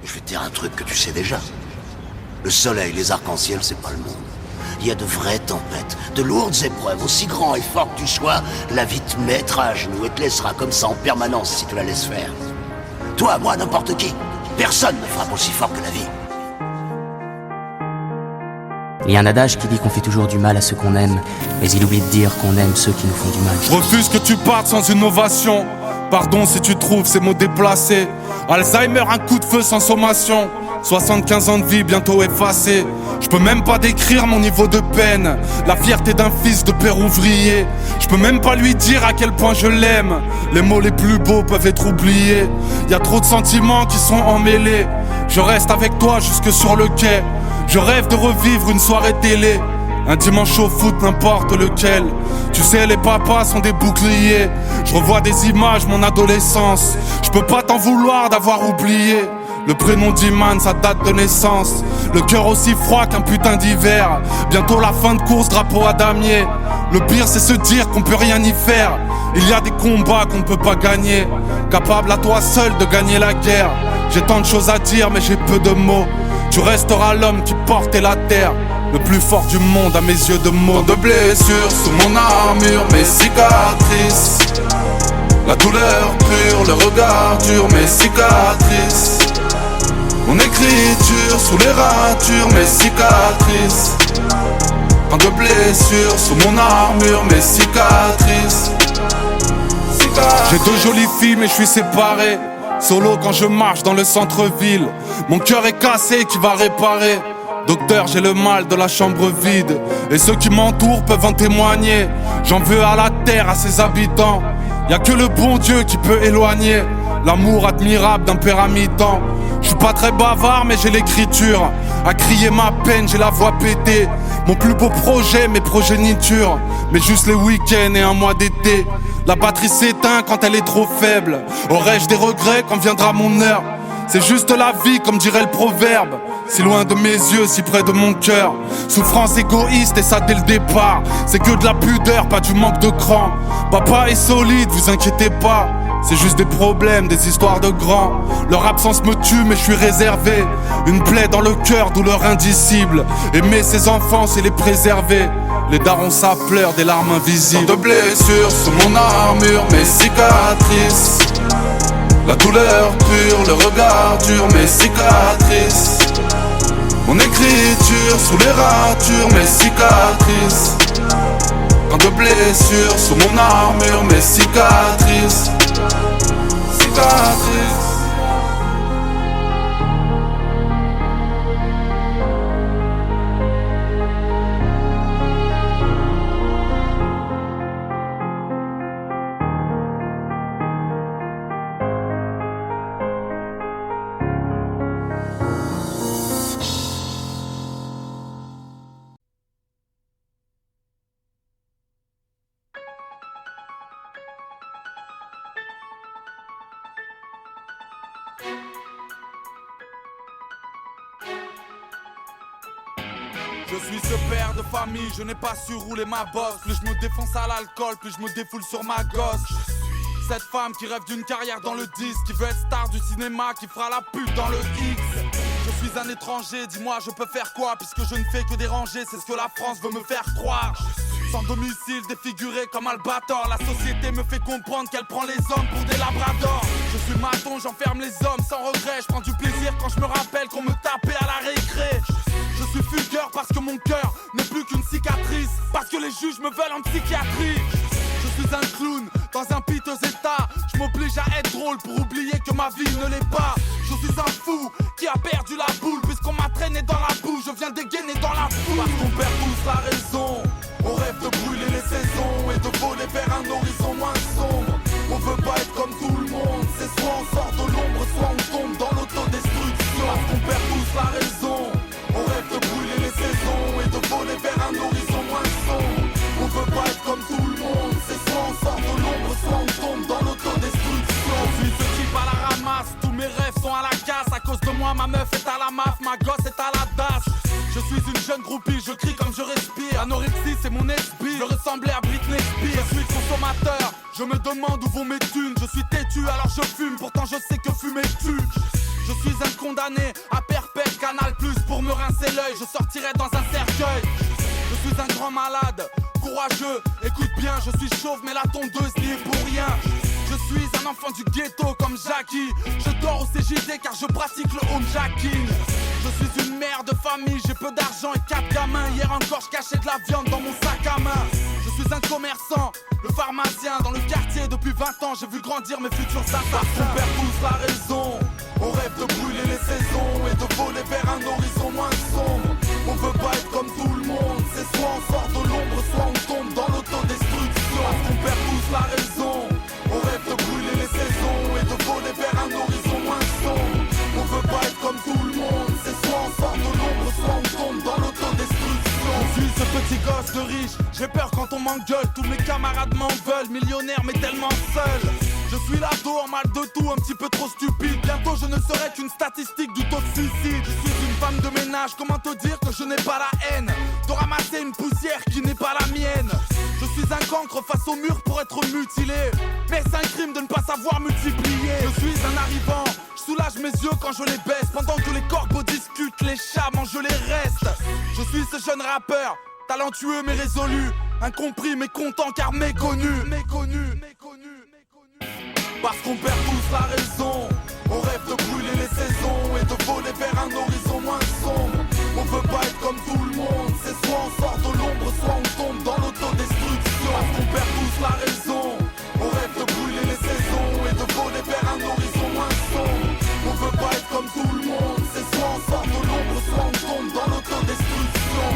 Je vais te dire un truc que tu sais déjà. Le soleil, les arcs-en-ciel, c'est pas le monde. Il y a de vraies tempêtes, de lourdes épreuves, aussi grand et fort que tu sois, la vie te mettra à genoux et te laissera comme ça en permanence si tu la laisses faire. Toi, moi, n'importe qui. Personne ne frappe aussi fort que la vie. Il y a un adage qui dit qu'on fait toujours du mal à ceux qu'on aime, mais il oublie de dire qu'on aime ceux qui nous font du mal. Je refuse que tu partes sans une ovation. Pardon si tu trouves ces mots déplacés. Alzheimer, un coup de feu sans sommation. 75 ans de vie bientôt effacés. Je peux même pas décrire mon niveau de peine. La fierté d'un fils de père ouvrier. Je peux même pas lui dire à quel point je l'aime. Les mots les plus beaux peuvent être oubliés. Y a trop de sentiments qui sont emmêlés. Je reste avec toi jusque sur le quai. Je rêve de revivre une soirée télé. Un dimanche au foot, n'importe lequel. Tu sais, les papas sont des boucliers. Je revois des images, mon adolescence. Je peux pas t'en vouloir d'avoir oublié. Le prénom d'Iman, sa date de naissance. Le cœur aussi froid qu'un putain d'hiver. Bientôt la fin de course, drapeau à damier. Le pire c'est se dire qu'on peut rien y faire. Il y a des combats qu'on ne peut pas gagner. Capable à toi seul de gagner la guerre. J'ai tant de choses à dire mais j'ai peu de mots. Tu resteras l'homme qui portait la terre. Le plus fort du monde à mes yeux de mots. Tant de blessures sous mon armure, mes cicatrices. La douleur pure, le regard dur, mes cicatrices. Mon écriture sous les ratures, mes cicatrices. Tant de blessures sous mon armure, mes cicatrices. J'ai deux jolies filles mais je suis séparé. Solo quand je marche dans le centre-ville. Mon cœur est cassé qui va réparer. Docteur, j'ai le mal de la chambre vide. Et ceux qui m'entourent peuvent en témoigner. J'en veux à la terre, à ses habitants. Y'a que le bon Dieu qui peut éloigner l'amour admirable d'un père à mi-temps. Je suis pas très bavard mais j'ai l'écriture. À crier ma peine, j'ai la voix pétée. Mon plus beau projet, mes progénitures. Mais juste les week-ends et un mois d'été. La batterie s'éteint quand elle est trop faible. Aurais-je des regrets quand viendra mon heure? C'est juste la vie comme dirait le proverbe. Si loin de mes yeux, si près de mon cœur. Souffrance égoïste et ça dès le départ. C'est que de la pudeur, pas du manque de cran. Papa est solide, vous inquiétez pas. C'est juste des problèmes, des histoires de grands. Leur absence me tue mais je suis réservé. Une plaie dans le cœur, douleur indicible. Aimer ses enfants c'est les préserver. Les darons ça pleure, des larmes invisibles. Tant de blessures sous mon armure, mes cicatrices. La douleur pure, le regard dur, mes cicatrices. Mon écriture sous les ratures, mes cicatrices. Tant de blessures sous mon armure, mes cicatrices. Cicatrices. Je suis ce père de famille, je n'ai pas su rouler ma bosse. Plus je me défonce à l'alcool, plus je me défoule sur ma gosse. Cette femme qui rêve d'une carrière dans le disque, qui veut être star du cinéma, qui fera la pute dans le X. Je suis un étranger, dis-moi je peux faire quoi? Puisque je ne fais que déranger, c'est ce que la France veut me faire croire. Sans domicile, défiguré comme Albator. La société me fait comprendre qu'elle prend les hommes pour des labradors. Je suis maton, j'enferme les hommes sans regret. Je prends du plaisir quand je me rappelle qu'on me tapait à la récré. Je suis fugueur parce que mon cœur n'est plus qu'une cicatrice. Parce que les juges me veulent en psychiatrie. Je suis un clown dans un piteux état. Je m'oblige à être drôle pour oublier que ma vie ne l'est pas. Je suis un fou qui a perdu la boule. Puisqu'on m'a traîné dans la boue, je viens dégainer dans la foule. Parce qu'on perd tous la raison. On rêve de brûler les saisons et de voler vers un horizon moins sombre. On veut pas être comme tout le monde. C'est soit on sort de l'ombre, soit on tombe dans l'autodestruction. Parce qu'on perd tous la raison. On rêve de brûler les saisons et de voler vers un horizon moins sombre. On veut pas être comme tout le monde. C'est soit on sort de l'ombre, soit on tombe dans l'autodestruction. Je suis ce type à la ramasse. Tous mes rêves sont à la casse. À cause de moi, ma meuf est à la maf, ma gosse est à la dash. Je suis une jeune groupie, je crie comme je respire. Anorexie c'est mon esprit, je ressemblais à Britney Spears. Je suis consommateur, je me demande où vont mes thunes. Je suis têtu alors je fume, pourtant je sais que fumer tue. Je suis un condamné à perpète, Canal Plus pour me rincer l'œil. Je sortirai dans un cercueil. Je suis un grand malade, courageux, écoute bien, je suis chauve mais la tondeuse n'y est pour rien. Je suis un enfant du ghetto comme Jackie. Je dors au CJD car je pratique le homejacking. Je suis une mère de famille, j'ai peu d'argent et 4 gamins. Hier encore je cachais de la viande dans mon sac à main. Je suis un commerçant, le pharmacien dans le quartier. Depuis 20 ans j'ai vu grandir mes futurs assassins. On perd tous la raison, on rêve de brûler les saisons et de voler vers un horizon moins sombre. On veut pas être comme tout le monde, c'est soit on sort de l'ombre, soit on tombe dans l'autodestruction. On perd tous la raison, on rêve de brûler les saisons et de voler vers un horizon moins sombre. On veut pas être comme tout le monde, c'est soit on sort de l'ombre, soit on tombe dans l'autodestruction. Je suis ce petit gosse de riche, j'ai peur quand on m'engueule. Tous mes camarades m'en veulent, millionnaire mais tellement seul. Je suis l'ado en mal de tout, un petit peu trop stupide. Bientôt je ne serai qu'une statistique du taux de suicide. Je suis une femme de ménage, comment te dire que je n'ai pas la haine de ramasser une poussière qui n'est pas la mienne. Je suis un cancre face au mur pour être mutilé, mais c'est un crime de ne pas savoir multiplier. Je suis un arrivant, je soulage mes yeux quand je les baisse. Pendant que les corbeaux discutent, les chats mangent les restes. Je suis ce jeune rappeur, talentueux mais résolu, incompris mais content car méconnu. Parce qu'on perd tous la raison, on rêve de brûler les saisons et de voler vers un horizon moins sombre. On veut pas être comme tout le monde, c'est soit on sort de l'ombre, soit on tombe dans l'autodestruction. Parce qu'on perd tous la raison, on rêve de brûler les saisons et de voler vers un horizon moins sombre. On veut pas être comme tout le monde, c'est soit on sort de l'ombre, soit on tombe dans l'autodestruction.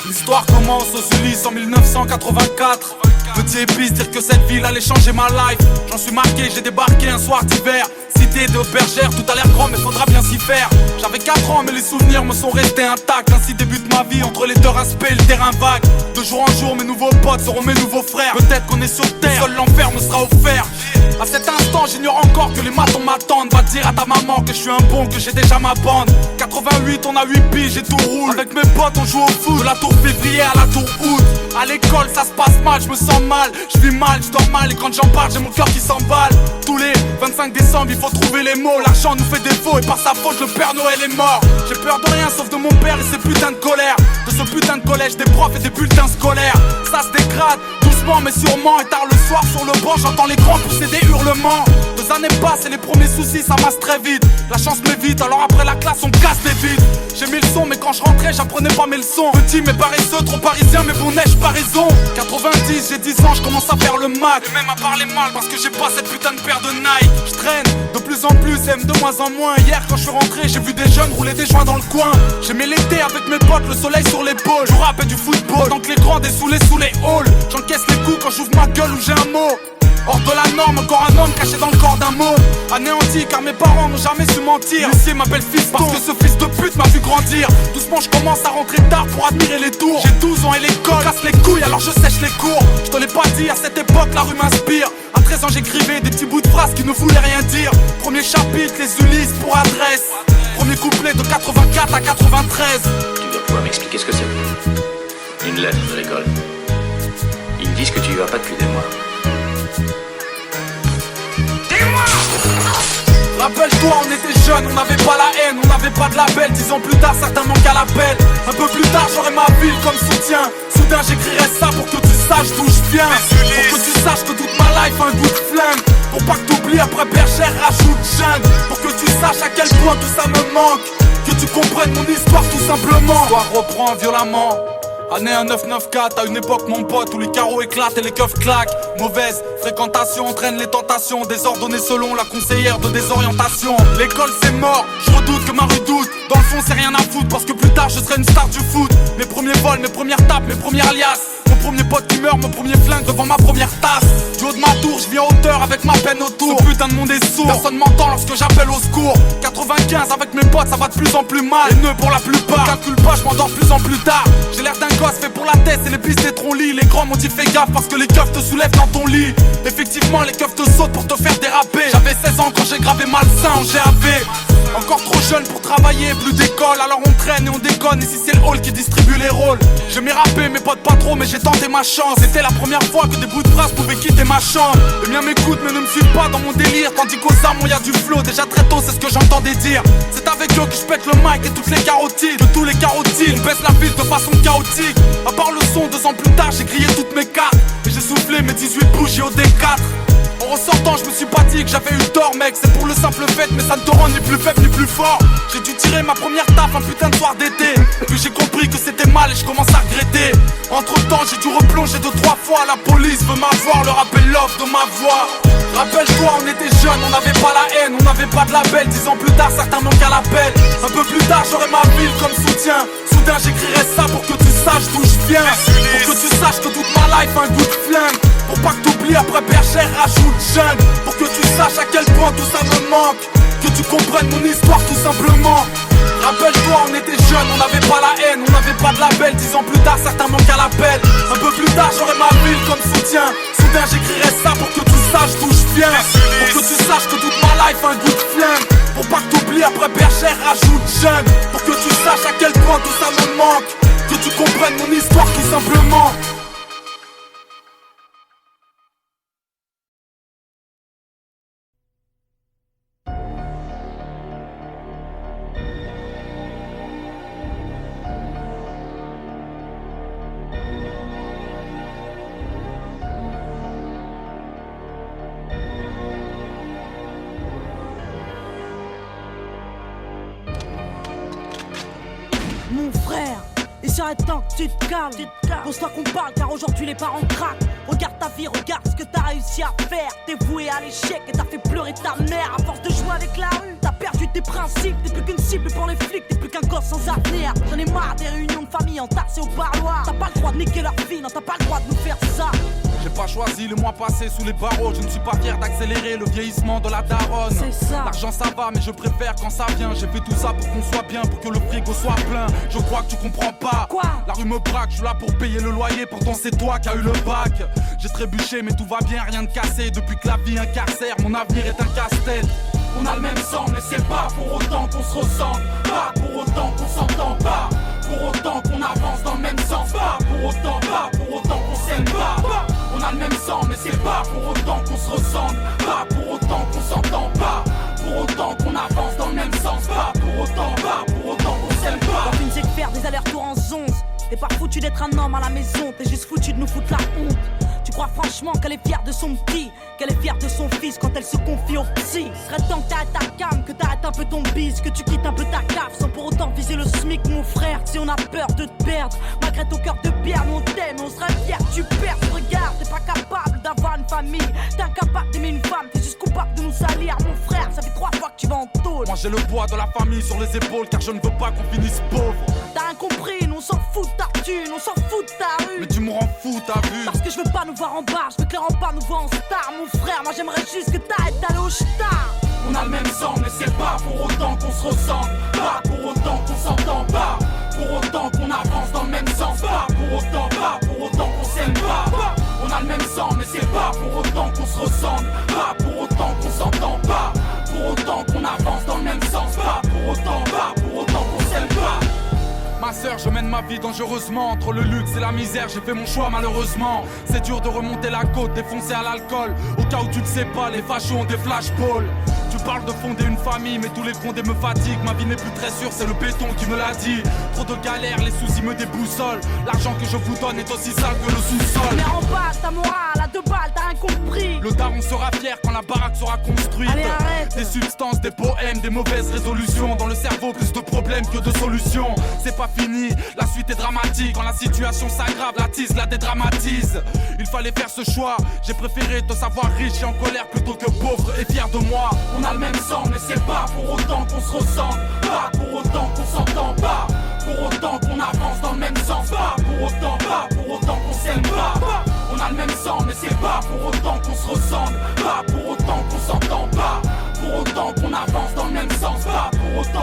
L'histoire commence aux Ulysses en 1984. Petit épice, dire que cette ville allait changer ma life. J'en suis marqué, j'ai débarqué un soir d'hiver. Cité de bergère, tout a l'air grand mais faudra bien s'y faire. J'avais 4 ans mais les souvenirs me sont restés intacts. Ainsi débute ma vie entre les deux respects et le terrain vague. De jour en jour mes nouveaux potes seront mes nouveaux frères. Peut-être qu'on est sur terre, seul l'enfer me sera offert. À cet instant j'ignore encore que les matons m'attendent. Va dire à ta maman que je suis un bon, que j'ai déjà ma bande. 88 on a 8 piges et tout roule. Avec mes potes on joue au foot, de la tour février à la tour août. À l'école ça se passe mal, je me sens mal. Je vis mal, je dors mal et quand j'en parle j'ai mon cœur qui s'emballe. Tous les 25 décembre il faut trouver les mots. L'argent nous fait défaut et par sa faute le Père Noël est mort. J'ai peur de rien sauf de mon père et ses putains de colère. De ce putain de collège, des profs et des bulletins scolaires. Ça se dégrade, doucement mais sûrement. Et tard le soir sur le banc j'entends les grands pousser des hurlements. 2 années passent et les premiers soucis ça masse très vite. La chance m'évite alors après la classe on casse les vides. J'ai mis le son mais quand je rentrais j'apprenais pas mes leçons. Petit mais paresseux, trop parisien mais bon neige pas raison. 90 j'ai 10 ans je commence à faire le Mac. Et même à parler mal parce que j'ai pas cette putain de paire de Nike. Je traîne de plus en plus, aime de moins en moins. Hier quand je suis rentré j'ai vu des jeunes rouler des joints dans le coin. J'aimais l'été avec mes potes, le soleil sur l'épaule. Je rappais du football, tant que les grands dessoulés sous les halls. J'encaisse les coups quand j'ouvre ma gueule ou j'ai un mot. Hors de la norme, encore un homme caché dans le corps d'un mot. Anéanti car mes parents n'ont jamais su mentir. L'huissier m'appelle fiston parce que ce fils de pute m'a vu grandir. Doucement je commence à rentrer tard pour admirer les tours. J'ai 12 ans et l'école casse les couilles alors je sèche les cours. Je te l'ai pas dit, à cette époque la rue m'inspire. À 13 ans j'écrivais des petits bouts de phrases qui ne voulaient rien dire. Premier chapitre, les Ulysses pour adresse. Premier couplet de 84 à 93. Tu dois pouvoir m'expliquer ce que c'est. Une lettre de l'école. Ils me disent que tu y vas pas depuis des mois. Rappelle-toi, on était jeunes, on n'avait pas la haine, on n'avait pas de label. 10 ans plus tard, certains manquent à l'appel. Un peu plus tard, j'aurai ma ville comme soutien. Soudain, j'écrirai ça pour que tu saches d'où je viens. Pour que tu saches que toute ma life a un goût de flingue. Pour pas que t'oublies, après bergère, rajoute jungle. Pour que tu saches à quel point tout ça me manque. Que tu comprennes mon histoire tout simplement. L'histoire reprend violemment. Année 1994, à une époque mon pote où les carreaux éclatent et les keufs claquent. Mauvaise fréquentation entraîne les tentations, désordonnées selon la conseillère de désorientation. L'école c'est mort, je redoute que ma rue doute. Dans le fond c'est rien à foutre parce que plus tard je serai une star du foot. Mes premiers vols, mes premières tapes, mes premières liasses. Mon premier pote qui meurt, mon premier flingue devant ma première tasse. Du haut de ma tour, je viens en hauteur avec ma peine autour. Ce putain de monde est sourd, personne m'entend lorsque j'appelle au secours. 95, 15 avec mes potes, ça va de plus en plus mal. Les nœuds pour la plupart, calcule pas, je m'endors de plus en plus tard. J'ai l'air d'un gosse fait pour la tête, et les pistes trop lit. Les grands m'ont dit fais gaffe parce que les keufs te soulèvent dans ton lit. Effectivement, les keufs te sautent pour te faire déraper. J'avais 16 ans quand j'ai gravé Malsain en GAV. Encore trop jeune pour travailler, plus d'école, alors on traîne et on déconne. Ici c'est le hall qui distribue les rôles. J'aimais rapper, mes potes pas trop, mais j'ai tenté ma chance. C'était la première fois que des bouts de phrases pouvaient quitter ma chambre. Les miens m'écoutent mais ne me suivent pas dans mon délire. Tandis qu'aux armes y a du flow, déjà très tôt c'est ce que j'entendais dire. C'est avec eux que je pète le mic et toutes les carotides. De tous les carotides, on baisse la ville de façon chaotique. À part le son, 2 ans plus tard j'ai grillé toutes mes cartes. Et j'ai soufflé mes 18 bougies au D4. En ressortant je me suis pas dit que j'avais eu tort mec. C'est pour le simple fait mais ça ne te rend ni plus faible ni plus fort. J'ai dû tirer ma première taf un putain de soir d'été. Puis j'ai compris que c'était mal et je commence à regretter. Entre temps j'ai dû replonger 2-3 fois. La police veut m'avoir, leur appel l'offre de ma voix. Rappelle-toi on était jeunes, on n'avait pas la haine, on n'avait pas de label. 10 ans plus tard certains manquent à l'appel. Un peu plus tard j'aurai ma ville comme soutien. Soudain j'écrirai ça pour que tu saches d'où je viens. Pour que tu saches que toute ma life a un goût de flingue. Pour pas que t'oublies après bergère rajoute jeune. Pour que tu saches à quel point tout ça me manque. Que tu comprennes mon histoire tout simplement. Rappelle-toi on était jeunes, on n'avait pas la haine, on n'avait pas de label. 10 ans plus tard certains manquent à l'appel. Un peu plus tard j'aurai ma ville comme soutien. Soudain j'écrirai ça pour que tu saches d'où je viens. Pour que tu saches que toute ma life a un goût de flingue. Pour pas que t'oublies après bergère rajoute jeune. Pour que tu saches à quel point tout ça me manque. Que tu comprennes mon histoire tout simplement. Mon frère, il serait temps que tu te calmes. Pose-toi qu'on parle car aujourd'hui les parents craquent. Regarde ta vie, regarde ce que t'as réussi à faire. T'es voué à l'échec et t'as fait pleurer ta mère. À force de jouer avec la rue, t'as perdu tes principes. T'es plus qu'une cible pour les flics, t'es plus qu'un gosse sans avenir. J'en ai marre des réunions de famille entassées au parloir. T'as pas le droit de niquer leur vie, non t'as pas le droit de nous faire ça. J'ai pas choisi le mois passé sous les barreaux. Je ne suis pas fier d'accélérer le vieillissement de la daronne. C'est ça. L'argent ça va mais je préfère quand ça vient. J'ai fait tout ça pour qu'on soit bien, pour que le frigo soit plein. Je crois que tu comprends pas. Quoi? La rue me braque, je suis là pour payer le loyer. Pourtant c'est toi qui as eu le bac. J'ai trébuché mais tout va bien, rien de cassé. Depuis que la vie incarcère, mon avenir est un casse-tête. On a le même sang mais c'est pas pour autant qu'on se ressemble. Pas pour autant qu'on s'entend pas. Pour autant qu'on avance dans le même sens. Pas pour autant qu'on s'aime pas. On a le même sang mais c'est pas pour autant qu'on se ressemble. Pas pour autant qu'on s'entend pas. Pour autant qu'on avance dans le même sens. Pas pour autant qu'on s'aime pas. Quand une sait faire des allers-retours en 11. T'es pas foutu d'être un homme à la maison. T'es juste foutu de nous foutre la honte. Tu crois franchement qu'elle est fière de son petit, qu'elle est fière de son fils quand elle se confie au psy. Serait temps que t'arrêtes ta cam, que t'arrêtes un peu ton bise, que tu quittes un peu ta cave sans pour autant viser le SMIC mon frère. Si on a peur de te perdre, malgré ton cœur de pierre, nous on t'aime, on serait fiers que tu perds. Regarde, t'es pas capable d'avoir une famille, t'es incapable d'aimer une femme, t'es juste coupable de nous salir. Mon frère, ça fait 3 fois que tu vas en tôle. Moi j'ai le poids de la famille sur les épaules car je ne veux pas qu'on finisse pauvre. T'as rien compris, nous on s'en fout de ta thune, on s'en fout de ta rue. Mais tu me rends fou, t'as vu? Parce que je veux pas nous voir en bas, je veux que les remparts nous voient en star. Mon frère, moi j'aimerais juste que t'arrêtes d'aller au star. On a le même sang mais c'est pas pour autant qu'on se ressemble. Pas pour autant qu'on s'entend pas. Pour autant qu'on avance dans le même sens. Pas pour autant qu'on s'aime pas. On a le même sang mais c'est pas pour autant qu'on se ressemble. Pas pour autant qu'on s'entend pas. Pour autant qu'on avance dans le même sens. Pas pour autant qu'on s'aime pas. Ma sœur, je mène ma vie dangereusement. Entre le luxe et la misère, j'ai fait mon choix malheureusement. C'est dur de remonter la côte, défoncé à l'alcool. Au cas où tu ne sais pas, les fachos ont des flashballs. Tu parles de fonder une famille, mais tous les grondés me fatiguent. Ma vie n'est plus très sûre, c'est le béton qui me l'a dit. Trop de galères, les soucis me déboussolent. L'argent que je vous donne est aussi sale que le sous-sol. Mais en bas, ta morale à 2 balles, t'as rien compris. Le daron sera fier quand la baraque sera construite. Allez, arrête. Des substances, des poèmes, des mauvaises résolutions. Dans le cerveau, plus de problèmes que de solutions. C'est pas fini, la suite est dramatique. Quand la situation s'aggrave, la tise la dédramatise. Il fallait faire ce choix, j'ai préféré te savoir riche et en colère plutôt que pauvre et fier de moi. On a le même sang mais c'est pas pour autant qu'on se ressemble. Pas pour autant qu'on s'entend pas. Pour autant qu'on avance dans le même sens. Pas pour autant qu'on s'aime pas. On a le même sang mais c'est pas pour autant qu'on se ressemble. Pas pour autant qu'on s'entend pas. Pour autant qu'on avance dans le même sens. Pas pour autant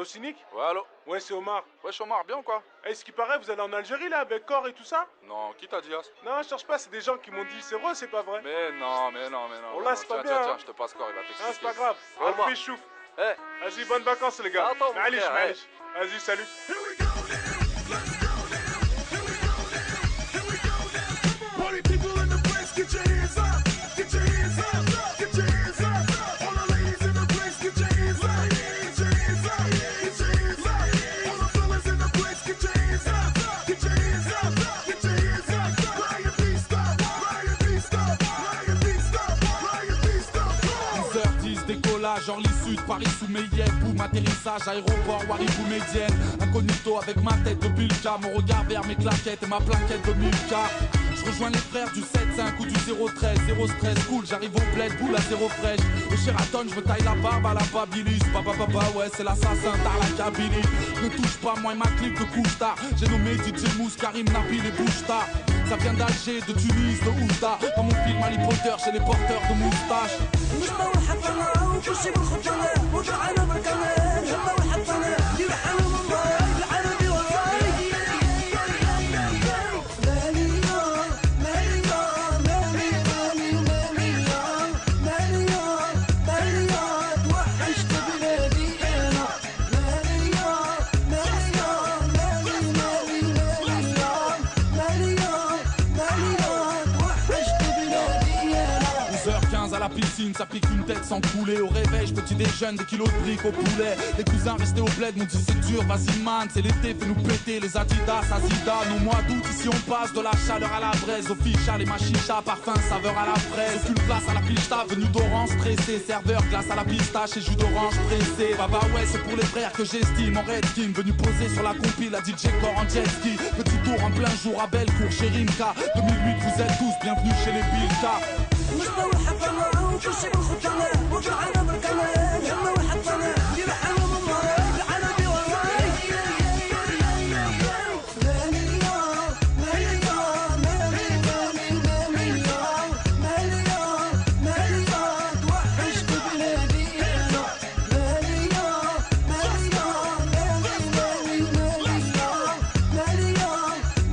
Allo Cynic? Ouais, allô? Ouais, c'est Omar. Wesh Omar, bien ou quoi? Eh, ce qui paraît, vous allez en Algérie là avec Cor et tout ça? Non, qui t'a dit ça? Non, je cherche pas, c'est des gens qui m'ont dit, c'est vrai ou c'est pas vrai? Mais non. Oh là, c'est pas bien. Tiens, je te passe Cor, il va t'expliquer. Ah, c'est pas grave. Au revoir. Alfi chouf. Eh, Vas-y, bonnes vacances les gars. Attends, mon Malish, frère, malish. Vas-y, salut. Genre l'issue de Paris sous mes yeux. Boum, atterrissage, aéroport, Waribou médienne. Incognito avec ma tête de Bulka. Mon regard vers mes claquettes et ma plaquette de Milka. Je rejoins les frères du 7-5 ou du 013. Zéro stress, cool, j'arrive au bled, boule à zéro fraîche. Au Sheraton, je me taille la barbe à la Babilis. Papa, ouais, c'est l'assassin, t'as la Kabylie. Ne touche pas, moi et ma clip de couche-tard. J'ai nommé DJ Mousse, Karim, Nabil et Bouchta. Ça vient d'Alger, de Tunis, de Oujda. Dans mon film Harry Potter, chez les porteurs de moustaches. وكلشي بالخطانة وقعنا بالكمان هما والحطانة يلحنوا من ضايق العربي والرايق ماليا توحشت بلادي أنا ماليا توحشت بلادي أنا 11h15 à la piscine, ça pique une tête sans couler. Au réveil, je petit déjeune, des kilos de briques au poulet. Les cousins restés au bled m'ont dit c'est dur, vas-y man, c'est l'été, fais-nous péter les Adidas, Azida. Au mois d'août, ici on passe de la chaleur à la braise. Au ficha, les machichas, parfum, saveur à la fraise. Aucune place à la pista, venu d'orange stressé. Serveur, glace à la pistache et jus d'orange pressé. Bah ouais, c'est pour les frères que j'estime. En Redkin, venu poser sur la compile, la DJ Core en jet ski. Petit tour en plein jour à Bellecour chez Rimka. 2008, vous êtes tous bienvenus chez les Bilka. مستوى حطنا وكلشي بالخطانة وقعنا بالكمان هما والحطانة يلحنوا من ضايق العربي والرايق ماليا توحشت بلادي أنا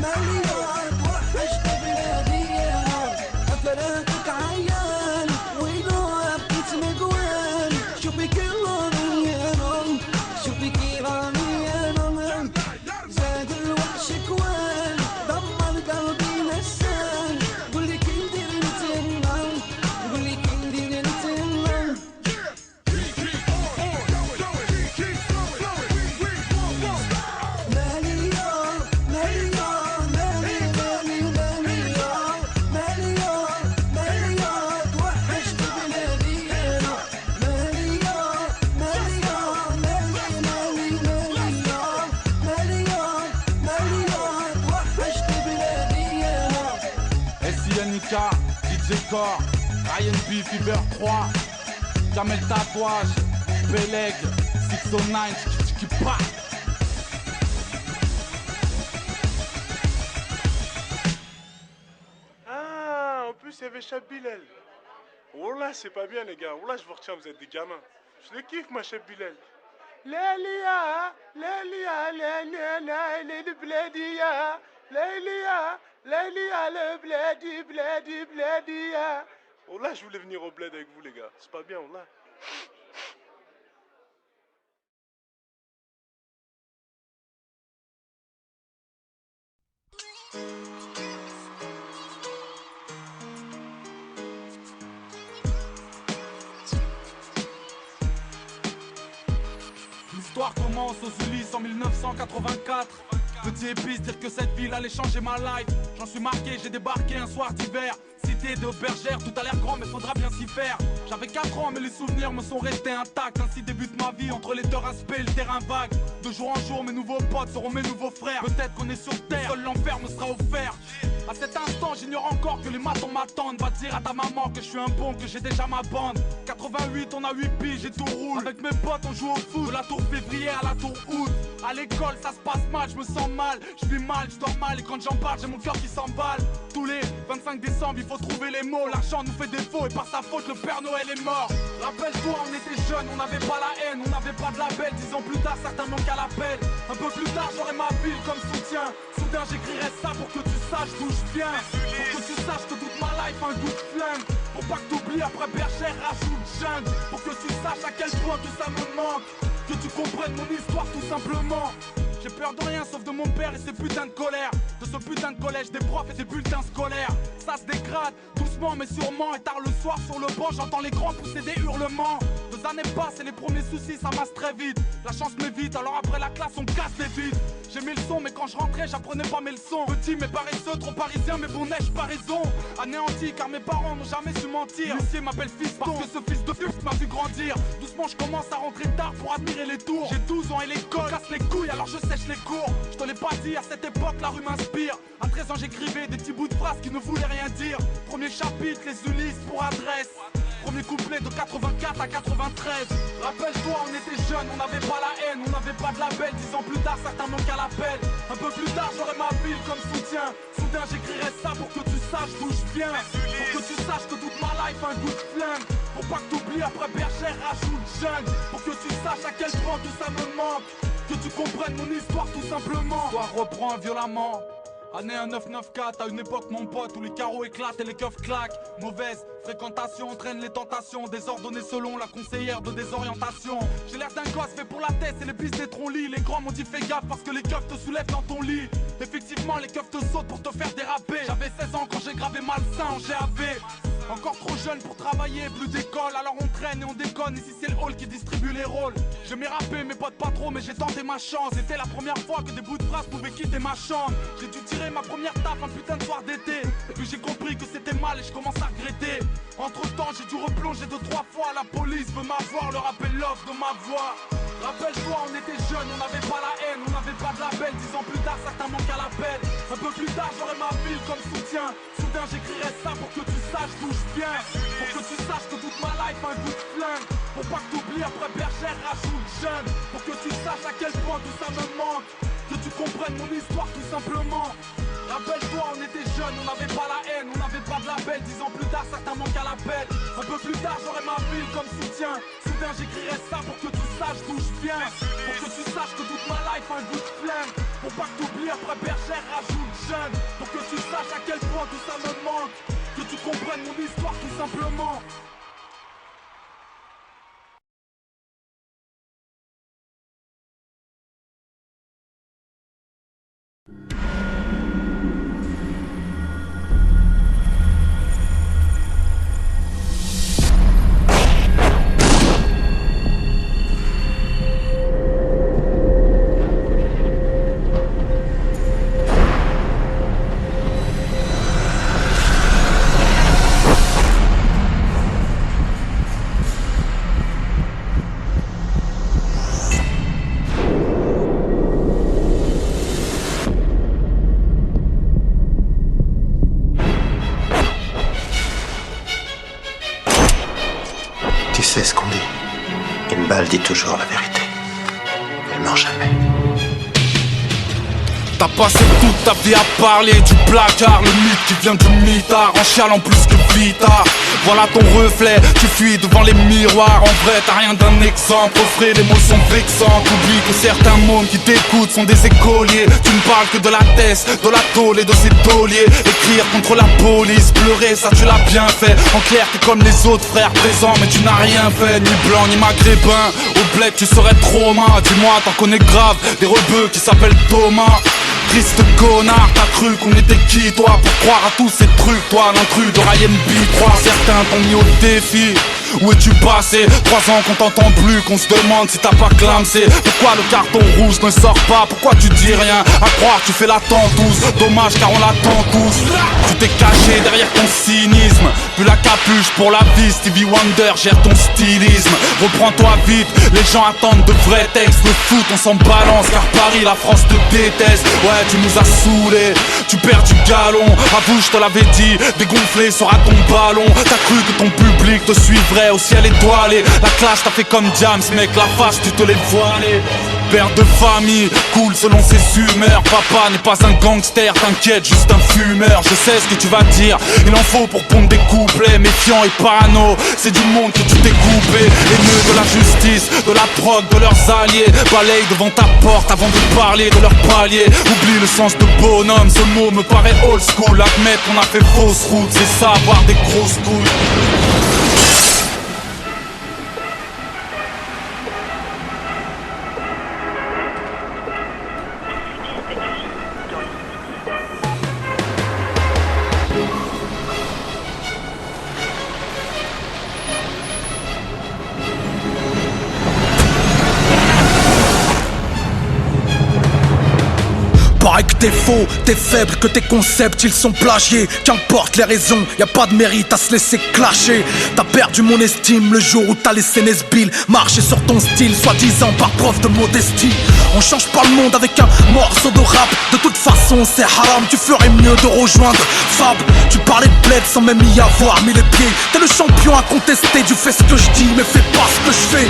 ماليا توحشت بلادي أنا أفرقك عيان وإذا بقيت مقوان شوفي كيراني زاد الوحش كوان دمر قلبي نسان قولي كي ندير نتنا ماليا توحشت بلادي أنا ماليا توحشت بلادي أنا SINK, DJ Core, Ryan B, Fever 3, Kamel Tatouage, Peleg, 609, Tiki Pa. Ah, en plus il y avait Chab Bilal. Oh là, c'est pas bien les gars. Oh là, je vous retiens, vous êtes des gamins. Je le kiffe, moi, Chab Bilal. Lélia, le blédia. Lélia, le blédia. Oh là, je voulais venir au bled avec vous les gars. C'est pas bien, oh là. L'histoire commence aux Ulysses en 1984. Petit épice, dire que cette ville allait changer ma life. J'en suis marqué, j'ai débarqué un soir d'hiver. Cité de bergère, tout a l'air grand mais faudra bien s'y faire. J'avais 4 ans mais les souvenirs me sont restés intacts. Ainsi débute ma vie entre les deux aspects et le terrain vague. De jour en jour mes nouveaux potes seront mes nouveaux frères. Peut-être qu'on est sur terre, seul l'enfer me sera offert. À cet instant, j'ignore encore que les matons m'attendent. Va dire à ta maman que je suis un bon, que j'ai déjà ma bande. 88, on a 8 piges et tout roule. Avec mes potes, on joue au foot. De la tour février à la tour août. À l'école, ça se passe mal, je me sens mal. Je vis mal, je dors mal. Et quand j'en parle, j'ai mon cœur qui s'emballe. Tous les 25 décembre, il faut trouver les mots. L'argent nous fait défaut et par sa faute, le Père Noël est mort. Rappelle-toi, on était jeunes, on n'avait pas la haine, on n'avait pas de label. 10 ans plus tard, certains manquent à l'appel. Un peu plus tard, j'aurai ma ville comme soutien. Soudain, j'écrirai ça pour que tu saches d'où je viens. Pour que tu saches que toute ma life, un goût de flingue. Pour pas que t'oublies, après Bergère, rajoute jungle. Pour que tu saches à quel point tout ça me manque. Que tu comprennes mon histoire tout simplement. J'ai peur de rien sauf de mon père et ses putains de colère. De ce putain de collège, des profs et des bulletins scolaires. Ça se dégrade, doucement mais sûrement. Et tard le soir sur le banc, j'entends les grands pousser des hurlements. 2 années passent et les premiers soucis ça masse très vite. La chance m'évite, alors après la classe on casse les vides. J'aimais le son mais quand je rentrais j'apprenais pas mes leçons. Petit mais paresseux, trop parisien mais bon neige pas raison. Anéanti car mes parents n'ont jamais su mentir. L'huissier m'appelle fiston parce que ce fils de pute m'a vu grandir. Doucement je commence à rentrer tard pour admirer les tours. J'ai 12 ans et l'école casse les couilles alors je sèche les cours. Je te l'ai pas dit, à cette époque la rue m'inspire. À 13 ans j'écrivais des petits bouts de phrases qui ne voulaient rien dire. Premier chapitre, les Ulysses pour adresse. Premier couplet de 84 à 93. Rappelle-toi, on était jeunes, on n'avait pas la haine, on n'avait pas de label. 10 ans plus tard, certains manquent à l'appel. Un peu plus tard, j'aurai ma ville comme soutien. Soudain, j'écrirai ça pour que tu saches d'où je viens. Pour que tu saches que toute ma life, un goût de flingue. Pour pas que t'oublies, après Bergère, rajoute jungle. Pour que tu saches à quel point tout ça me manque. Que tu comprennes mon histoire tout simplement. L'histoire reprend violemment. Année 1994, à une époque mon pote où les carreaux éclatent et les keufs claquent. Mauvaise fréquentation entraîne les tentations, désordonnées selon la conseillère de désorientation. J'ai l'air d'un gosse fait pour la tête et les bis des troncs-lits. Les grands m'ont dit fais gaffe parce que les keufs te soulèvent dans ton lit. Effectivement les keufs te sautent pour te faire déraper. J'avais 16 ans quand j'ai gravé Malsain en GAV. Encore trop jeune pour travailler, plus d'école, alors on traîne et on déconne. Ici c'est le hall qui distribue les rôles. J'aimais rapper, mes potes pas trop, mais j'ai tenté ma chance. C'était la première fois que des bouts de phrases pouvaient quitter ma chambre. J'ai dû tirer ma première tape un putain de soir d'été. Et puis j'ai compris que c'était mal et je commence à regretter. Entre temps j'ai dû replonger 2-3 fois. La police veut m'avoir, leur appel l'offre de ma voix. Rappelle-toi, on était jeunes, on n'avait pas la haine, on n'avait pas de label. 10 ans plus tard, certains manquent à l'appel. Un peu plus tard, j'aurai ma ville comme soutien. Soudain, j'écrirai ça pour que tu saches d'où je viens. Pour que tu saches que toute ma life, un goût de flingue. Pour pas que t'oublies, après Bergère, rajoute jeune. Pour que tu saches à quel point tout ça me manque. Que tu comprennes mon histoire tout simplement. Rappelle-toi, on était jeunes, on n'avait pas la haine, on n'avait pas de label. 10 ans plus tard, certains manquent à l'appel. Un peu plus tard, j'aurai ma ville comme soutien. Soudain, j'écrirai ça pour que tu saches d'où je viens. Pour que tu saches que toute ma life, un goût de flingue. Pour pas que t'oublies, après Bergère, rajoute jeune. Pour que tu saches à quel point tout ça me manque. Que tu comprennes mon histoire tout simplement. Tu sais ce qu'on dit. Une balle dit toujours la vérité. Elle ment jamais. T'as passé toute ta vie à parler du placard, le mythe qui vient du mitard, en chialant plus que Vita. Voilà ton reflet, tu fuis devant les miroirs. En vrai t'as rien d'un exemple, au frais les mots sont vexants. T'oublies que certains mômes qui t'écoutent sont des écoliers. Tu ne parles que de la thèse, de la tôle et de ses tauliers. Écrire contre la police, pleurer ça tu l'as bien fait. En clair t'es comme les autres frères présents mais tu n'as rien fait. Ni blanc ni maghrébin, au bled tu serais trauma. Dis-moi t'en connais grave, des rebeux qui s'appellent Thomas. Triste connard, t'as cru qu'on était qui toi pour croire à tous ces trucs, toi l'intrus de Ryan B3. Certains t'ont mis au défi, où es-tu passé? 3 ans qu'on t'entend plus, qu'on se demande si t'as pas clamsé. Pourquoi le carton rouge ne sort pas? Pourquoi tu dis rien? À croire tu fais la tentouse. Dommage car on l'attend tous. Tu t'es caché derrière ton cynisme. Plus la capuche pour la vie. Stevie Wonder gère ton stylisme. Reprends-toi vite, les gens attendent de vrais textes. Le foot on s'en balance car Paris, la France te déteste. Ouais tu nous as saoulés, tu perds du galon. Avoue je te l'avais dit, dégonflé sera ton ballon. T'as cru que ton public te suivrait au ciel étoilé. La classe t'a fait comme Diams mec, la face tu te l'es voilé. Père de famille, cool selon ses humeurs. Papa n'est pas un gangster, t'inquiète, juste un fumeur. Je sais ce que tu vas dire, il en faut pour pondre des couplets. Méfiant et parano, c'est du monde que tu t'es coupé. Haineux de la justice, de la drogue, de leurs alliés. Balaye devant ta porte avant de parler de leur palier. Oublie le sens de bonhomme, ce mot me paraît old school. Admettre qu'on a fait fausse route, c'est ça, avoir des grosses couilles. Pareil que t'es faux, t'es faible, que tes concepts ils sont plagiés. Qu'importe les raisons, y a pas de mérite à se laisser clasher. T'as perdu mon estime le jour où t'as laissé Nesbill marcher sur ton style, soi-disant par preuve de modestie. On change pas le monde avec un morceau de rap. De toute façon c'est haram, tu ferais mieux de rejoindre Fab. Tu parlais de bled sans même y avoir mis les pieds. T'es le champion incontesté, tu fais ce que je dis mais fais pas ce que je fais.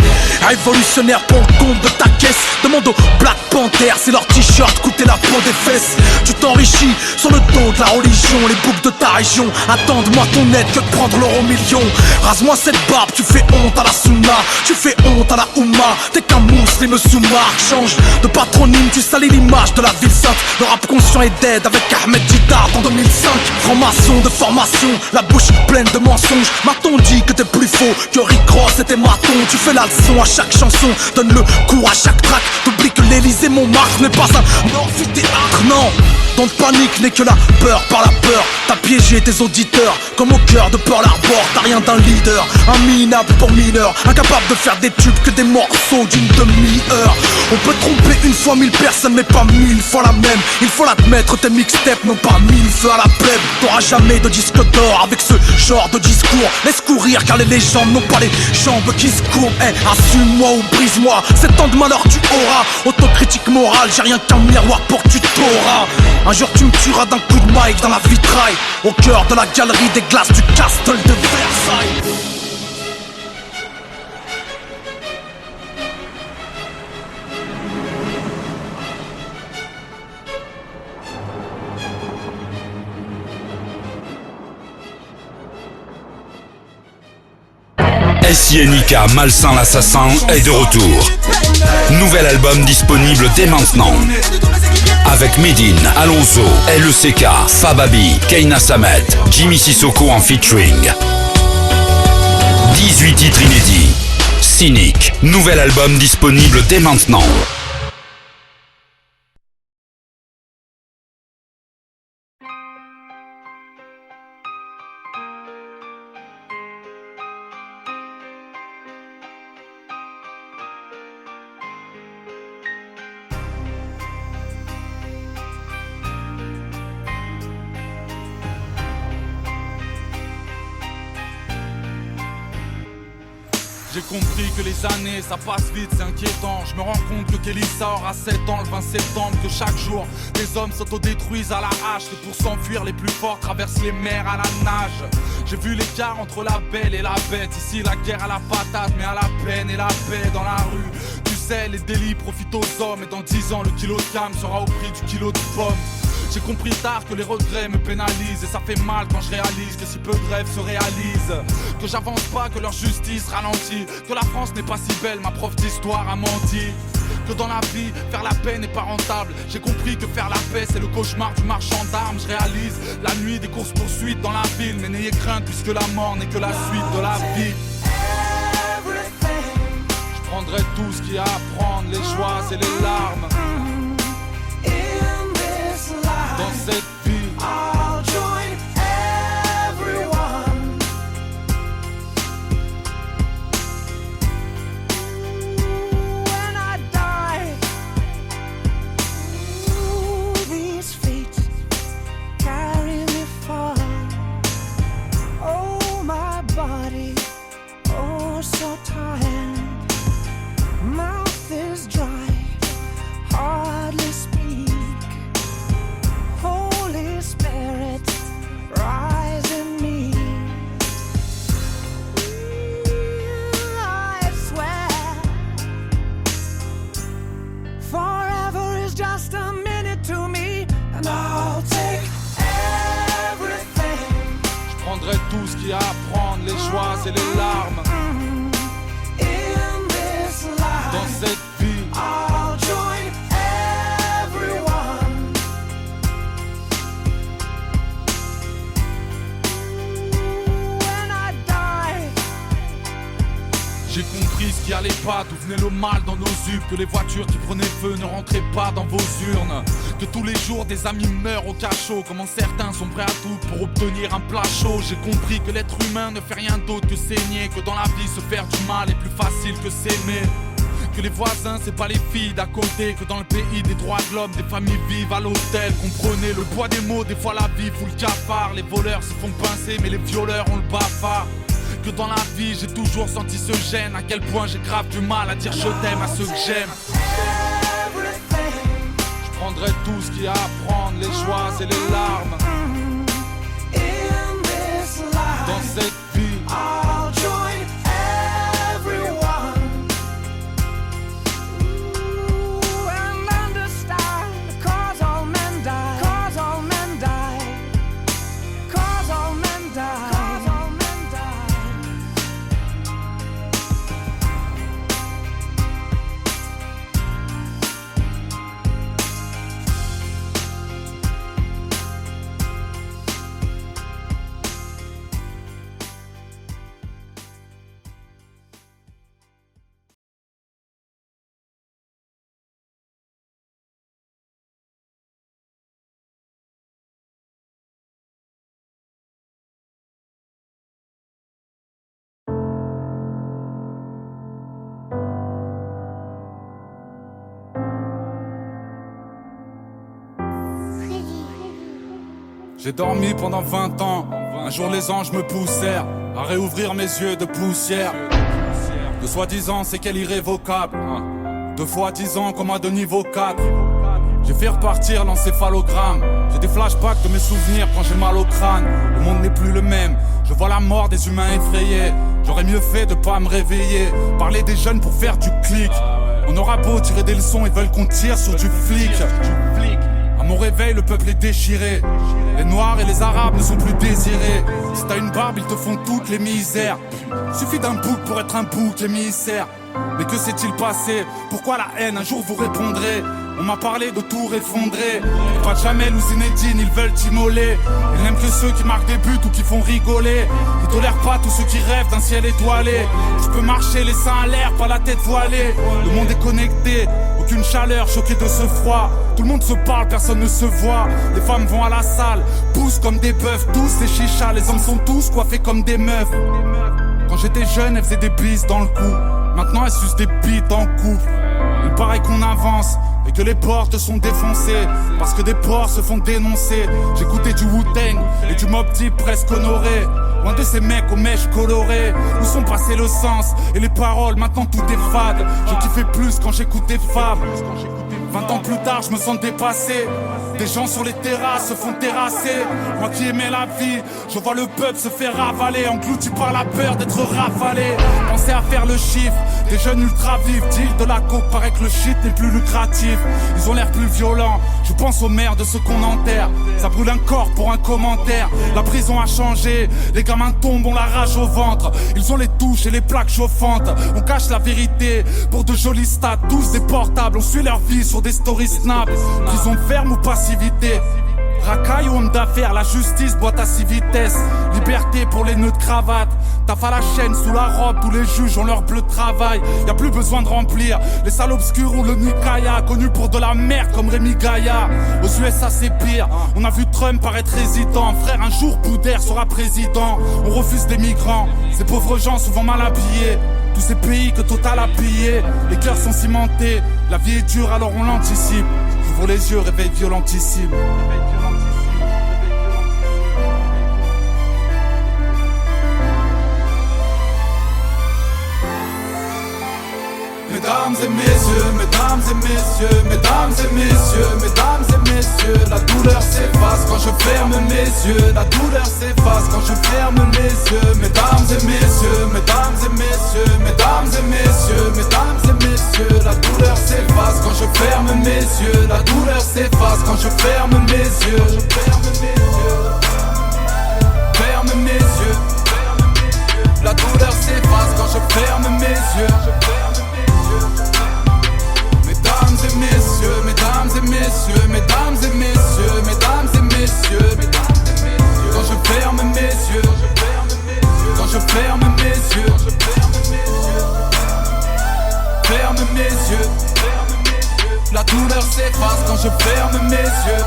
Révolutionnaire pour le compte de ta caisse. Demande aux Black Panthers si leur t-shirt coûtait la peau des fesses. Tu t'enrichis sur le dos de la religion. Les boucs de ta région attendent-moi ton aide que de prendre l'euro million. Rase-moi cette barbe, tu fais honte à la sunna. Tu fais honte à la Oumma. T'es qu'un musulman sous-marque. Change de patronyme, tu salis l'image de la ville sainte. Le rap conscient est dead avec Ahmed Didat en 2005. Franc-maçon de formation, la bouche pleine de mensonges. M'a-t-on dit que t'es plus faux que Rick Ross et tes matons. Tu fais la leçon à chaque chanson, donne le coup à chaque track. T'oublies que l'Elysée Montmartre n'est pas un amphithéâtre, non. Ton panique n'est que la peur par la peur. T'as piégé tes auditeurs comme au cœur de Pearl Harbor. T'as rien d'un leader, un minable pour mineur. Incapable de faire des tubes que des morceaux d'une demi-heure. On peut tromper une fois 1000 personnes mais pas 1000 fois la même. Il faut l'admettre, tes mixtapes n'ont pas 1000 feux à la plèbe. T'auras jamais de disque d'or avec ce genre de discours. Laisse courir car les légendes n'ont pas les jambes qui se courbent. Assume-moi ou brise-moi, c'est tant de malheur tu auras. Autocritique morale, j'ai rien qu'un miroir pour que tu t'auras. Un jour tu me tueras d'un coup de mic dans la vitraille. Au cœur de la galerie des glaces du castle de Versailles. SINK Malsain l'Assassin est de retour. Nouvel album disponible dès maintenant. Avec Medine, Alonso, LECK, Fababi, Keina Samet, Jimmy Sissoko en featuring. 18 titres inédits. Cynic, nouvel album disponible dès maintenant. J'ai compris que les années ça passe vite, c'est inquiétant. Je me rends compte que Kelissa aura 7 ans le 20 septembre. Que chaque jour des hommes s'autodétruisent à la hache. Que pour s'enfuir les plus forts traversent les mers à la nage. J'ai vu l'écart entre la belle et la bête. Ici la guerre à la patate mais à la peine et la paix dans la rue. Tu sais les délits profitent aux hommes. Et dans 10 ans le kilo de cam sera au prix du kilo de pommes. J'ai compris tard que les regrets me pénalisent. Et ça fait mal quand je réalise que si peu de rêves se réalisent. Que j'avance pas, que leur justice ralentit. Que la France n'est pas si belle, ma prof d'histoire a menti. Que dans la vie, faire la paix n'est pas rentable. J'ai compris que faire la paix c'est le cauchemar du marchand d'armes. Je réalise la nuit des courses poursuites dans la ville. Mais n'ayez crainte puisque la mort n'est que la suite de la vie. Je prendrai tout ce qu'il y a à prendre, les joies et les larmes. Dans cette vie, I'll join everyone. you're so tired, mouth is dry, hardly speak. Holy Spirit, rise in me. I swear, forever is just a minute to me, and I'll take everything. Je prendrai tout ce qu'il y a à prendre, les joies et les larmes. In this life, dans cette vie, I'll join everyone. When I die, j'ai compris ce qui allait pas, d'où venait le mal dans nos yeux, que les voitures qui prenaient feu ne rentraient pas dans vos urnes, que tous les jours des amis meurent au cachot, comment certains sont prêts à tout pour obtenir un plat chaud. J'ai compris que l'être humain ne fait rien d'autre que saigner, que dans la vie se faire du mal est plus facile que s'aimer, que les voisins c'est pas les filles d'à côté, que dans le pays des droits de l'homme des familles vivent à l'hôtel. Comprenez le poids des mots, des fois la vie fout le cafard, les voleurs se font pincer mais les violeurs ont le bafard. Que dans la vie j'ai toujours senti ce gêne, à quel point j'ai grave du mal à dire je t'aime à ceux que j'aime. Je prendrai tout ce qu'il y a à prendre, les joies et les larmes. in this life, Dans cette vie, I'll join everyone. Ooh, and understand, 'cause all men die, 'cause all men die, 'cause all men die, 'cause all men die. j'ai dormi pendant 20 ans. Un jour les anges me poussèrent à réouvrir mes yeux de poussière. De soi-disant c'est qu'elle irrévocable. 2 fois 10 ans comme à de niveau 4. J'ai fait repartir l'encéphalogramme. J'ai des flashbacks de mes souvenirs quand j'ai mal au crâne. Le monde n'est plus le même, je vois la mort des humains effrayés. J'aurais mieux fait de pas me réveiller. Parler des jeunes pour faire du clic. On aura beau tirer des leçons, ils veulent qu'on tire sur du flic. À mon réveil, le peuple est déchiré. Les noirs et les arabes ne sont plus désirés. Si t'as une barbe, ils te font toutes les misères. Suffit d'un bouc pour être un bouc émissaire. Mais que s'est-il passé? Pourquoi la haine? Un jour vous répondrez. On m'a parlé de tout effondrer. Pas de Jamel ou Zinedine, ils veulent t'immoler. Ils n'aiment que ceux qui marquent des buts ou qui font rigoler. Ils tolèrent pas tous ceux qui rêvent d'un ciel étoilé. Je peux marcher les seins à l'air, pas la tête voilée. Le monde est connecté, aucune chaleur, choqué de ce froid. Tout le monde se parle, personne ne se voit. Les femmes vont à la salle, poussent comme des bœufs. Tous les chichas, les hommes sont tous coiffés comme des meufs. Quand j'étais jeune, elles faisaient des bises dans le cou. Maintenant elles sucent des bites en couple. Il paraît qu'on avance et que les portes sont défoncées parce que des porcs se font dénoncer. J'écoutais du Wu-Tang et du Mobb Deep presque honoré. Loin de ces mecs aux mèches colorées. Où sont passés le sens et les paroles? Maintenant tout est fade. Je kiffais plus quand j'écoutais Fab. 20 ans plus tard je me sens dépassé. Des gens sur les terrasses se font terrasser. Moi qui aimais la vie, je vois le peuple se faire ravaler, englouti par la peur d'être rafalé. Pensez à faire le chiffre, des jeunes ultra vifs. Deal de la coke, paraît que le shit n'est plus lucratif. Ils ont l'air plus violents, je pense aux mères de ceux qu'on enterre. Ça brûle un corps pour un commentaire. La prison a changé, les gamins tombent, on la rage au ventre. Ils ont les touches et les plaques chauffantes. On cache la vérité pour de jolis stats. Tous des portables, on suit leur vie sur des stories snap. Prison ferme ou passivité. Racaille ou homme d'affaires, la justice boite à 6 vitesses. Liberté pour les nœuds de cravate. Taf à la chaîne, sous la robe, tous les juges ont leur bleu de travail. Y'a plus besoin de remplir les salles obscures ou le Nikaya. Connu pour de la merde comme Rémi Gaillard. Aux USA c'est pire, on a vu Trump paraître hésitant. Frère, un jour Boudère sera président. On refuse des migrants, ces pauvres gens souvent mal habillés. Tous ces pays que Total a pillés. Les cœurs sont cimentés, la vie est dure alors on l'anticipe. J'ouvre les yeux, réveil violentissime. Mesdames et messieurs, mesdames et messieurs, mesdames et messieurs, mesdames et messieurs, la douleur s'efface quand je ferme mes yeux. La douleur s'efface quand je ferme mes yeux. Mesdames et messieurs, mesdames et messieurs, mesdames et messieurs, mesdames et messieurs, la douleur s'efface quand je ferme mes yeux. La douleur s'efface quand je ferme mes yeux. Je ferme mes yeux. Ferme mes yeux. La douleur s'efface quand je ferme mes yeux. Mesdames et messieurs, mesdames et messieurs, mesdames et messieurs, mesdames et messieurs, quand je ferme mes yeux, quand je ferme mes yeux, ferme mes yeux. La douleur s'efface quand je ferme mes yeux.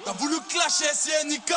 T'as voulu clasher SNK.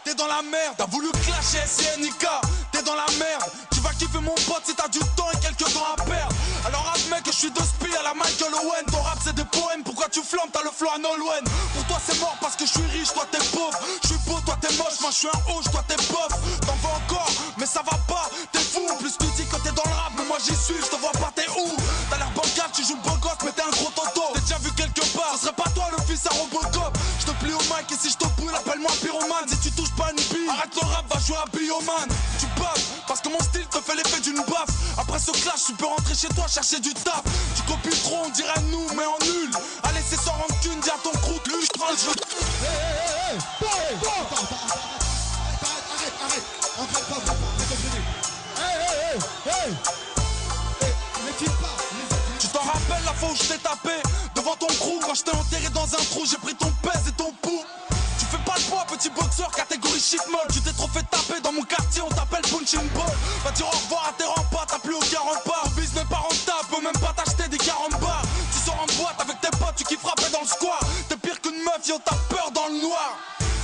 T'es dans la merde. T'as voulu clasher SNK. T'es dans la merde. Tu vas kiffer mon pote si t'as du temps et quelques temps à perdre. Alors admets que je suis de spi à la Michael Owen. Ton rap c'est des poèmes. Pourquoi tu flammes? T'as le flow à Nolwenn. Pour toi c'est mort parce que je suis riche. Toi t'es pauvre. Je suis beau, toi t'es moche. Moi je suis un hoche, toi t'es bof. T'en veux encore mais ça va pas. T'es fou. En plus tu dis que t'es dans le rap. Mais moi j'y suis. Je te vois pas, t'es où? T'as l'air bancal, tu joues le beau gosse mais t'es un gros toto. T'es déjà vu quelque part. Ce serait pas toi le fils à Robocop. Je te plie au mic et si je te bouille appelle-moi pyromane. Si tu touches pas une bille, arrête le rap, va jouer à Bioman. Tu baves parce que mon style te fait l'effet d'une baffe. Après ce clash tu peux rentrer chez toi chercher du taf. Tu copies trop, on dirait nous mais en nul. Allez c'est sans rancune, dis à ton croûte, lui je prends le jeu. Tu t'en rappelles la fois où je t'ai tapé devant ton crew quand je t'ai enterré dans un trou. J'ai pris ton pèse et ton pouls. Tu fais pas le poids, petit boxeur, catégorie shit molle. Tu t'es trop fait taper dans mon quartier, on t'appelle punching ball. Va dire au revoir à tes remparts, t'as plus aucun rempart. Ton business n'est pas rentable, peut même pas t'acheter des 40 bars. Tu sors en boîte avec tes potes, tu kiffes frapper dans le square. T'es pire qu'une meuf, yo t'as peur dans le noir.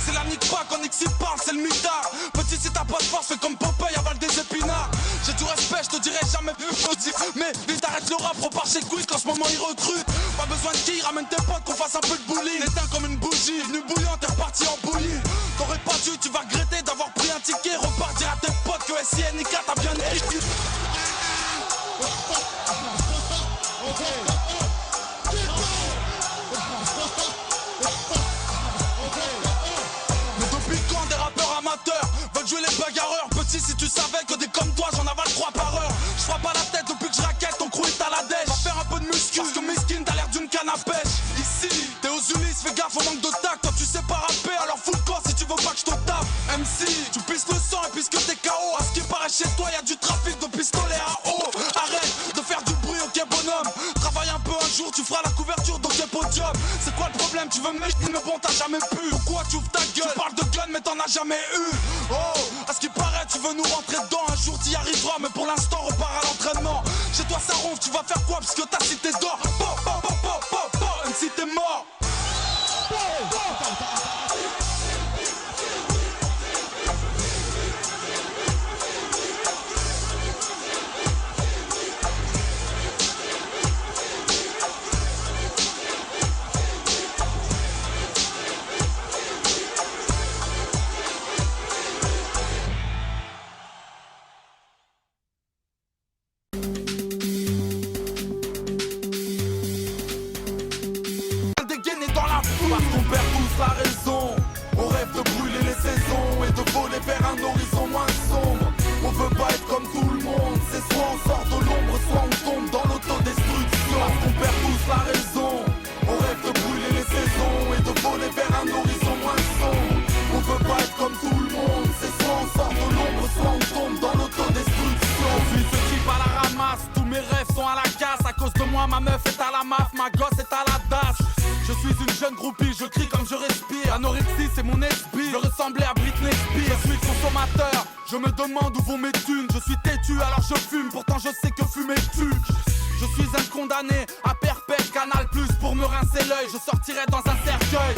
C'est la nique pas quand Nixie parle, c'est le mitard. Petit si t'as pas de force, fais comme Popeye, avale des épinards. J'ai du respect, je te dirai jamais vu positif. Mais vite arrête le rap, repars chez Quick, en ce moment ils recrutent. Pas besoin de qui, ramène tes potes qu'on fasse un peu de bullying. Éteins comme une bougie, venu bouillant, t'es reparti en bouillie. T'aurais pas dû, tu vas regretter d'avoir pris un ticket. Repars dire à tes potes que SNK t'a bien écrit. Mais depuis quand des rappeurs amateurs veulent jouer les bagarreurs? Petit si tu savais que des comme toi j'en avale 3 par heure. Je frappe à la tête depuis que je raquette, ton crew est à la dèche. Va faire un peu de muscu parce que Miskin t'as l'air d'une canne à pêche. Ici, t'es aux Ulysses, fais gaffe au manque de tact. Toi tu sais pas rapper, alors fous le corps si tu veux pas que je te tape. MC, tu pisses le sang et puisque t'es KO. À ce qui paraît chez toi y'a du trafic de pistolets à eau. Arrête de faire du bruit, ok bonhomme. Travaille un peu un jour, tu feras la couverture de tes podiums. C'est quoi le problème? Tu veux me mettre mais bon t'as jamais pu. Pourquoi tu ouvres ta gueule? Tu parles de gun mais t'en as jamais eu. Oh, à ce qui paraît tu veux nous rentrer dedans. Un jour t'y arriveras mais pour l'instant repars à l'entraînement. Chez toi ça ronfle, tu vas faire quoi? Puisque ta cité d'or. MC t'es mort. jeune groupie, je crie comme je respire. Anorexie c'est mon esprit, je ressemblais à Britney Spears. Je suis consommateur, je me demande où vont mes thunes. Je suis têtu alors je fume, pourtant je sais que fumer tue. Je suis un condamné à perpète, Canal Plus pour me rincer l'œil. Je sortirai dans un cercueil.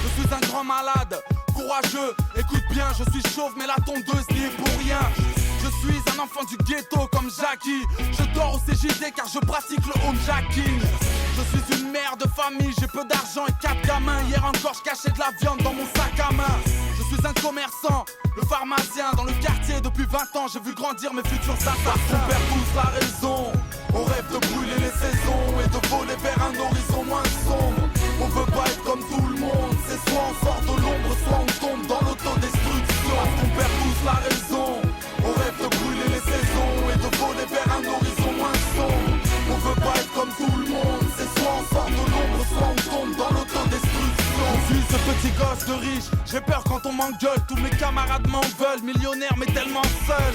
Je suis un grand malade, courageux, écoute bien, je suis chauve mais la tondeuse n'y est pour rien. Je suis un enfant du ghetto comme Jackie. Je dors au CJD car je pratique le homejacking. Je suis une mère de famille, j'ai peu d'argent et 4 gamins. Hier encore je cachais de la viande dans mon sac à main. Je suis un commerçant, le pharmacien dans le quartier. Depuis 20 ans j'ai vu grandir mes futurs assassins. On perd tous la raison, on rêve de brûler les saisons et de voler vers un horizon moins sombre. On veut pas être comme tout le monde, c'est soit on sort de l'ombre, soit on tombe dans l'autodestruction. On perd tous la raison, on rêve de brûler les saisons et de voler vers un horizon moins sombre. On veut pas être comme tout le monde, c'est soit on sort de l'ombre, soit on tombe dans l'autodestruction. Je suis ce petit gosse de riche, j'ai peur quand on m'engueule. Tous mes camarades m'en veulent, millionnaire mais tellement seul.